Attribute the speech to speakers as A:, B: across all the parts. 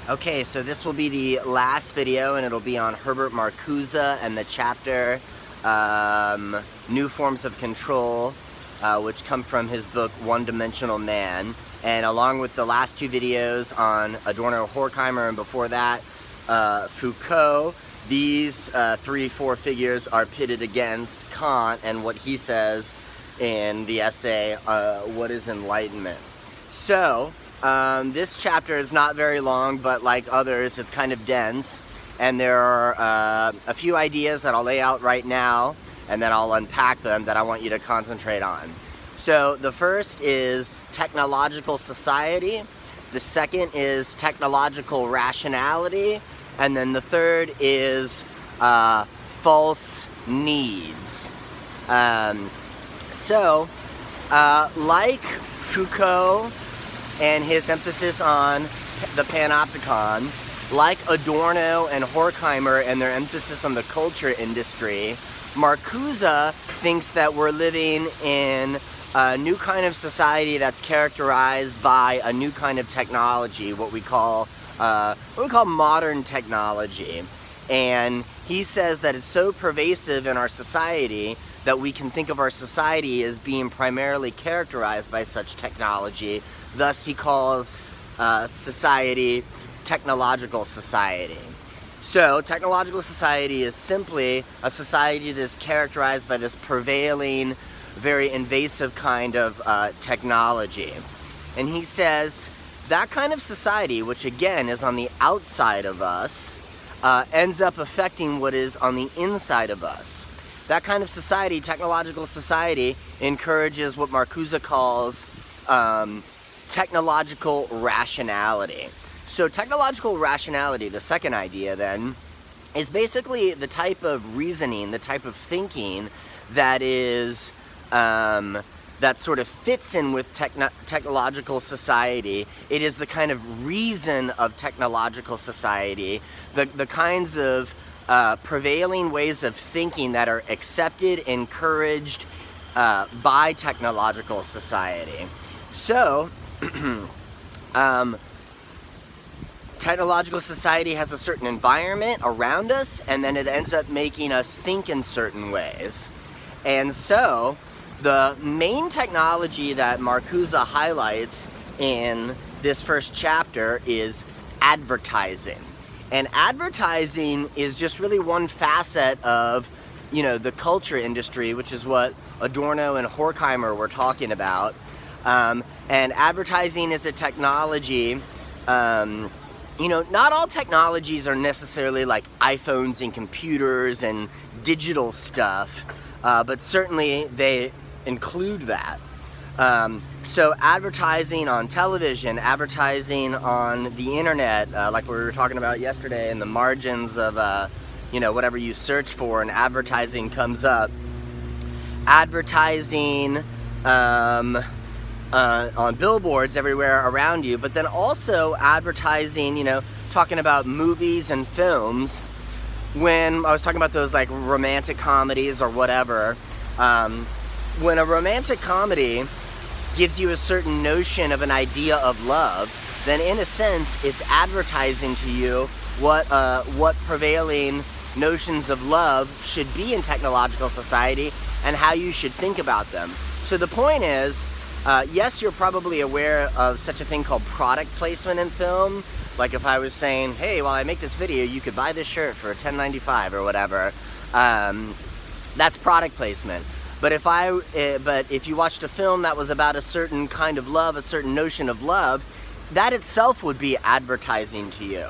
A: Okay, so this will be the last video, and it'll be on Herbert Marcuse and the chapter New Forms of Control, which come from his book One-Dimensional Man. And along with the last two videos on Adorno Horkheimer and before that Foucault, these 4 figures are pitted against Kant and what he says in the essay, What is Enlightenment? So, this chapter is not very long, but like others, it's kind of dense, and there are a few ideas that I'll lay out right now, and then I'll unpack them that I want you to concentrate on. So the first is technological society, the second is technological rationality, and then the third is false needs. Like Foucault and his emphasis on the panopticon, like Adorno and Horkheimer and their emphasis on the culture industry, Marcuse thinks that we're living in a new kind of society that's characterized by a new kind of technology, what we call modern technology. And he says that it's so pervasive in our society that we can think of our society as being primarily characterized by such technology. Thus, he calls society technological society. So, technological society is simply a society that's characterized by this prevailing, very invasive kind of technology. And he says that kind of society, which again is on the outside of us, ends up affecting what is on the inside of us. That kind of society, technological society, encourages what Marcuse calls technological rationality. So technological rationality, the second idea then, is basically the type of reasoning, the type of thinking that is that sort of fits in with technological society. It is the kind of reason of technological society, the kinds of prevailing ways of thinking that are accepted, encouraged by technological society. So, technological society has a certain environment around us, and then it ends up making us think in certain ways. And so, the main technology that Marcuse highlights in this first chapter is advertising. And advertising is just really one facet of, the culture industry, which is what Adorno and Horkheimer were talking about. And advertising is a technology, not all technologies are necessarily like iPhones and computers and digital stuff, but certainly they include that. So advertising on television, advertising on the internet, like we were talking about yesterday, in the margins of, whatever you search for, and advertising comes up. Advertising on billboards everywhere around you, but then also advertising, talking about movies and films. When I was talking about those like romantic comedies or whatever, when a romantic comedy gives you a certain notion of an idea of love, then in a sense it's advertising to you what prevailing notions of love should be in technological society and how you should think about them. So the point is, yes, you're probably aware of such a thing called product placement in film. Like if I was saying, hey, while I make this video, you could buy this shirt for $10.95 or whatever. That's product placement. But if you watched a film that was about a certain kind of love, a certain notion of love, that itself would be advertising to you.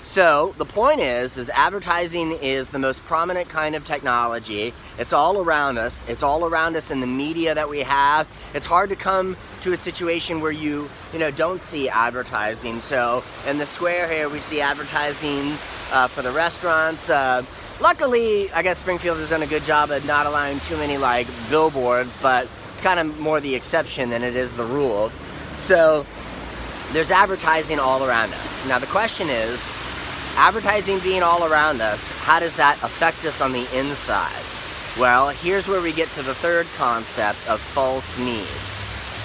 A: So the point is advertising is the most prominent kind of technology. It's all around us. It's all around us in the media that we have. It's hard to come to a situation where you don't see advertising. So in the square here, we see advertising for the restaurants. Luckily, I guess Springfield has done a good job at not allowing too many like billboards, but it's kind of more the exception than it is the rule. So there's advertising all around us. Now the question is, advertising being all around us, how does that affect us on the inside? Well, here's where we get to the third concept of false needs.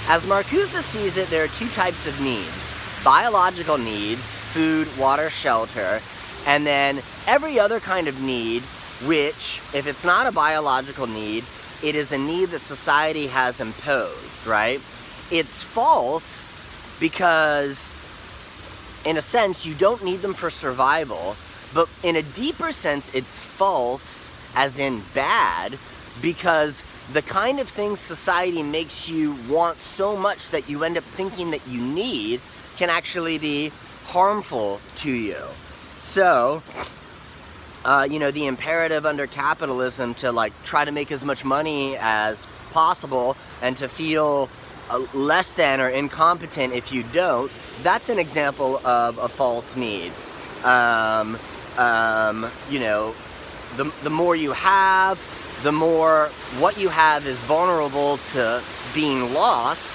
A: As Marcuse sees it, there are two types of needs. biological needs, food, water, shelter, and then every other kind of need, which, if it's not a biological need, it is a need that society has imposed, right? It's false because, in a sense, you don't need them for survival, but in a deeper sense, it's false, as in bad, because the kind of things society makes you want so much that you end up thinking that you need can actually be harmful to you. So, the imperative under capitalism to like try to make as much money as possible and to feel less than or incompetent if you don't, that's an example of a false need. The more you have, the more what you have is vulnerable to being lost.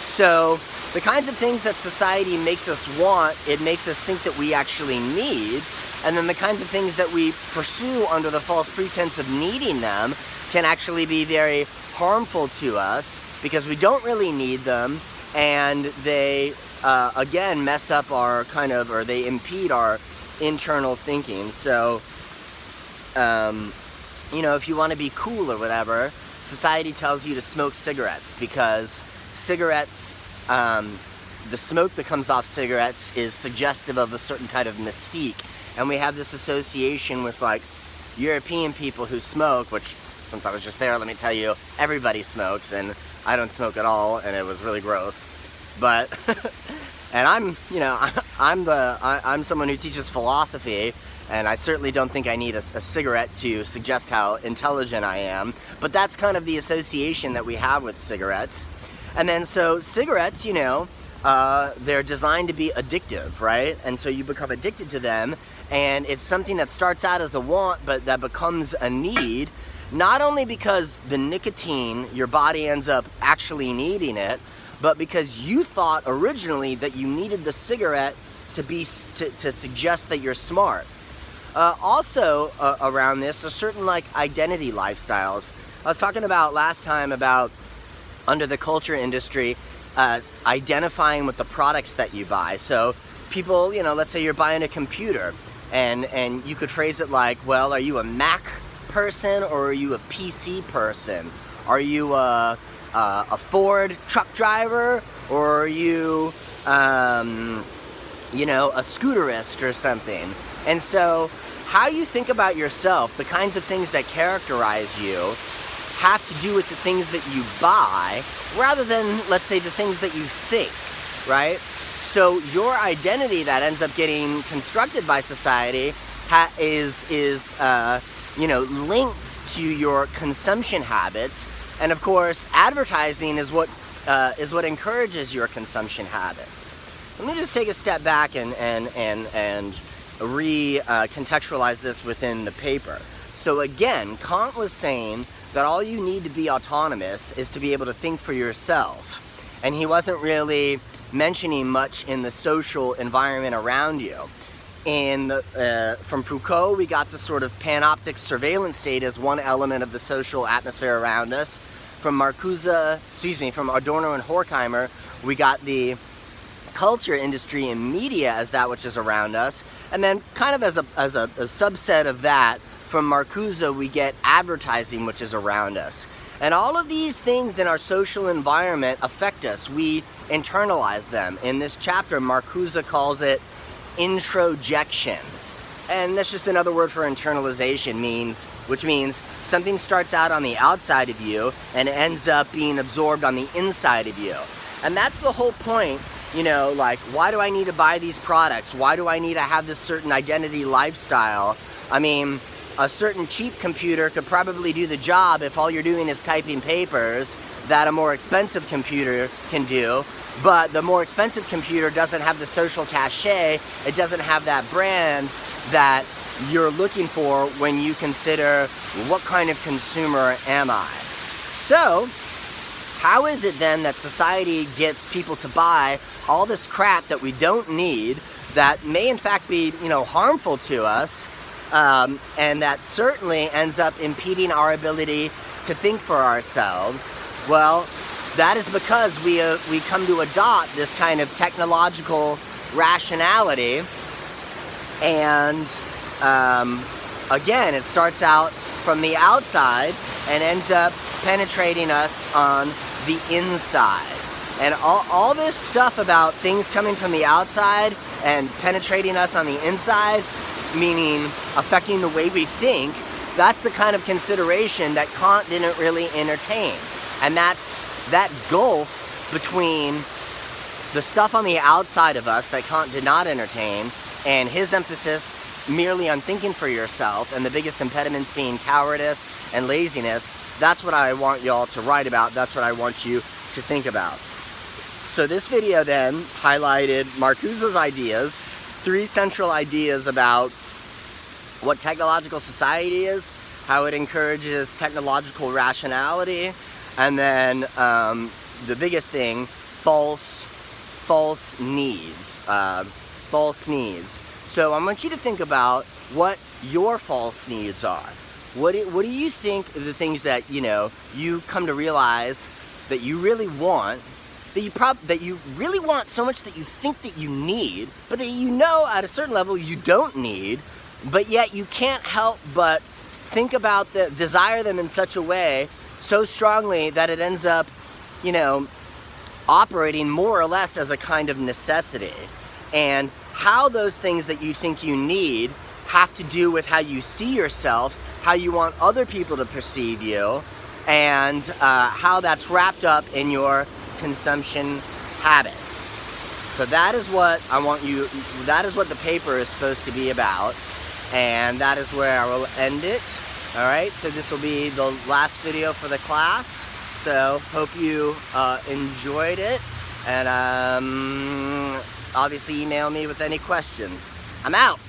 A: So the kinds of things that society makes us want, it makes us think that we actually need, and then the kinds of things that we pursue under the false pretense of needing them can actually be very harmful to us because we don't really need them, and they again mess up our or they impede our internal thinking. So if you want to be cool or whatever, society tells you to smoke cigarettes because cigarettes, the smoke that comes off cigarettes is suggestive of a certain kind of mystique. And we have this association with like European people who smoke, which since I was just there, let me tell you, everybody smokes, and I don't smoke at all, and it was really gross. But, and I'm someone who teaches philosophy, and I certainly don't think I need a cigarette to suggest how intelligent I am, but that's kind of the association that we have with cigarettes. And then so cigarettes, they're designed to be addictive, right? And so you become addicted to them, and it's something that starts out as a want, but that becomes a need, not only because the nicotine, your body ends up actually needing it, but because you thought originally that you needed the cigarette to suggest that you're smart. Also around this are certain like identity lifestyles. I was talking about last time about under the culture industry, identifying with the products that you buy. So people, let's say you're buying a computer, and you could phrase it like, well, are you a Mac person or are you a PC person? Are you a Ford truck driver, or are you, a scooterist or something? And so how you think about yourself, the kinds of things that characterize you, have to do with the things that you buy rather than, let's say, the things that you think, right? So your identity that ends up getting constructed by society is linked to your consumption habits, and of course, advertising is what encourages your consumption habits. Let me just take a step back and contextualize this within the paper. So again, Kant was saying that all you need to be autonomous is to be able to think for yourself. And he wasn't really mentioning much in the social environment around you. From Foucault, we got the sort of panoptic surveillance state as one element of the social atmosphere around us. From Adorno and Horkheimer, we got the culture industry and media as that which is around us. And then kind of as a subset of that, from Marcuse, we get advertising, which is around us. And all of these things in our social environment affect us. We internalize them. In this chapter, Marcuse calls it introjection. And that's just another word for internalization, which means something starts out on the outside of you and ends up being absorbed on the inside of you. And that's the whole point, like, why do I need to buy these products? Why do I need to have this certain identity lifestyle? I mean, a certain cheap computer could probably do the job if all you're doing is typing papers that a more expensive computer can do, but the more expensive computer doesn't have the social cachet, it doesn't have that brand that you're looking for when you consider what kind of consumer am I. So, how is it then that society gets people to buy all this crap that we don't need, that may in fact be, harmful to us, and that certainly ends up impeding our ability to think for ourselves? Well, that is because we come to adopt this kind of technological rationality, and again, it starts out from the outside and ends up penetrating us on the inside. And all this stuff about things coming from the outside and penetrating us on the inside, meaning affecting the way we think, that's the kind of consideration that Kant didn't really entertain. And that's that gulf between the stuff on the outside of us that Kant did not entertain, and his emphasis merely on thinking for yourself, and the biggest impediments being cowardice and laziness. That's what I want y'all to write about. That's what I want you to think about. So this video then highlighted Marcuse's ideas, 3 central ideas about what technological society is, how it encourages technological rationality, and then the biggest thing, false needs. False needs. So I want you to think about what your false needs are. What do you think are the things that you come to realize that you really want, that you really want so much that you think that you need, but that at a certain level you don't need, but yet you can't help but think about desire them in such a way so strongly that it ends up, operating more or less as a kind of necessity. And how those things that you think you need have to do with how you see yourself, how you want other people to perceive you, and how that's wrapped up in your consumption habits. So that is what that is what the paper is supposed to be about, and that is where I will end it. Alright, so this will be the last video for the class, so hope you enjoyed it, and obviously email me with any questions. I'm out!